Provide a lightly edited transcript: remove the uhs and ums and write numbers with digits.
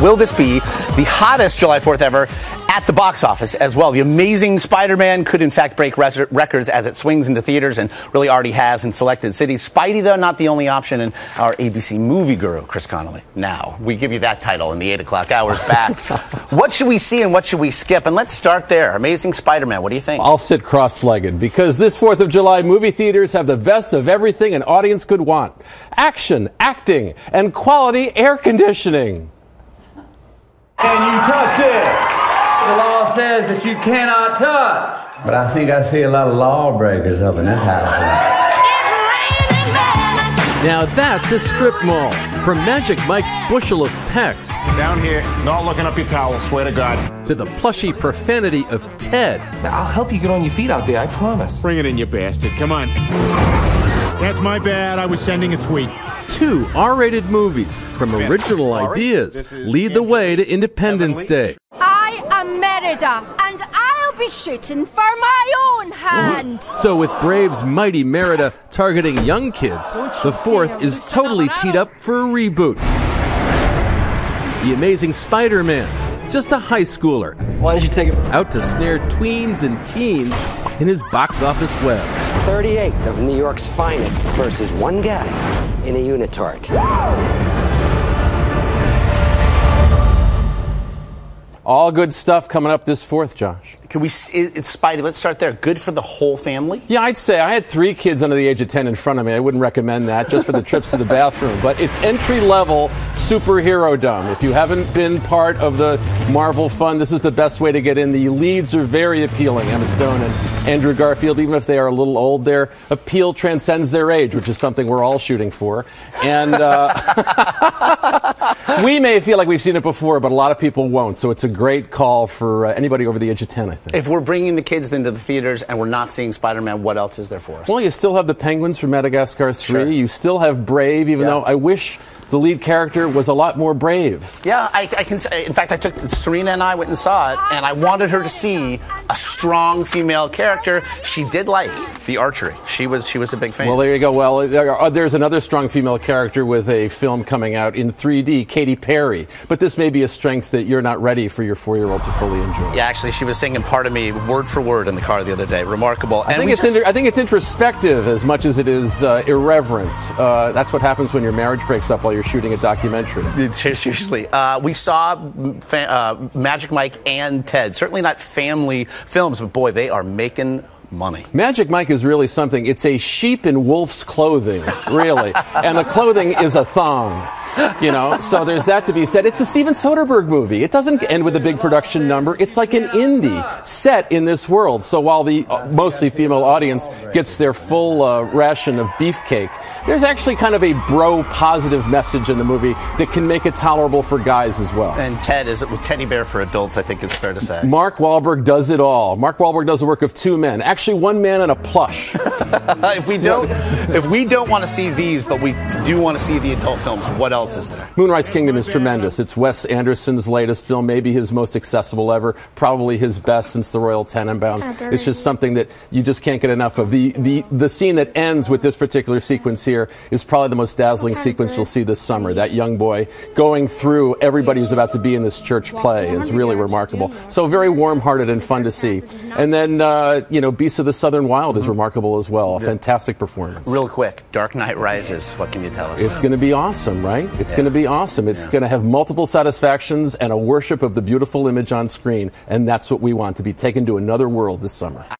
will this be the hottest July 4th ever at the box office as well? The Amazing Spider-Man could in fact break records as it swings into theaters and really already has in selected cities. Spidey, though, not the only option in our ABC movie guru, Chris Connolly. Now, we give you that title in the 8 o'clock hours back. What should we see and what should we skip? And let's start there. Amazing Spider-Man, what do you think? I'll sit cross-legged because this 4th of July movie theaters have the best of everything an audience could want. Action, acting, and quality air conditioning. Can you touch it? The law says that you cannot touch. But I think I see a lot of lawbreakers up in this house. Now that's a strip mall. From Magic Mike's bushel of pecs. Down here, not looking up your towel, swear to God. To the plushy profanity of Ted. I'll help you get on your feet out there, I promise. Bring it in, you bastard. Come on. That's my bad. I was sending a tweet. 2 R-rated movies from original ideas lead the way to Independence Day. I am Merida, and I'll be shooting for my own hand. So with Brave's mighty Merida targeting young kids, the 4th is totally teed up for a reboot. The Amazing Spider-Man, just a high schooler. Why don't you take it? Out to snare tweens and teens in his box office web. 38 of New York's finest versus one guy in a unitard. All good stuff coming up this 4th, Josh. Can we, it's Spidey, let's start there. Good for the whole family? Yeah, I'd say I had 3 kids under the age of 10 in front of me. I wouldn't recommend that just for the trips to the bathroom. But it's entry-level superhero-dom. If you haven't been part of the Marvel fun, this is the best way to get in. The leads are very appealing. Emma Stone and Andrew Garfield, even if they are a little old, their appeal transcends their age, which is something we're all shooting for. And we may feel like we've seen it before, but a lot of people won't. So it's a great call for anybody over the age of 10, I think. If we're bringing the kids into the theaters and we're not seeing Spider-Man, what else is there for us? Well, you still have the Penguins from Madagascar 3. Sure. You still have Brave, even though I wish the lead character was a lot more brave. Yeah, I can say, in fact, Serena and I went and saw it, and I wanted her to see a strong female character. She did like the archery. She was a big fan. Well, there you go. Well, there's another strong female character with a film coming out in 3D, Katy Perry. But this may be a strength that you're not ready for your 4-year-old to fully enjoy. Yeah, actually, she was singing Part of Me word for word in the car the other day. Remarkable. I think it's introspective as much as it is irreverent. That's what happens when your marriage breaks up while you're shooting a documentary. Seriously. We saw Magic Mike and Ted. Certainly not family films, but boy, they are making money. Magic Mike is really something. It's a sheep in wolf's clothing, really. And the clothing is a thong, you know. So there's that to be said. It's a Steven Soderbergh movie. It doesn't end with a big production number. It's like an indie set in this world. So while the mostly female audience gets their full ration of beefcake, there's actually kind of a bro-positive message in the movie that can make it tolerable for guys as well. And Ted is with Teddy Bear for adults, I think it's fair to say. Mark Wahlberg does it all. Mark Wahlberg does the work of 2 men. Actually, 1 man and a plush. If we don't want to see these, but we do want to see the adult films, what else is there? Moonrise Kingdom is tremendous. It's Wes Anderson's latest film, maybe his most accessible ever, probably his best since The Royal Tenenbaums. It's just something that you just can't get enough of. The scene that ends with this particular sequence here is probably the most dazzling sequence you'll see this summer. That young boy going through everybody who's about to be in this church play is really remarkable. So very warm-hearted and fun to see. And then, Beasts of the Southern Wild is remarkable as well. A fantastic performance. Real quick, Dark Knight Rises, what can you tell us? It's going to be awesome, right? It's going to be awesome. It's going to have multiple satisfactions and a worship of the beautiful image on screen. And that's what we want, to be taken to another world this summer.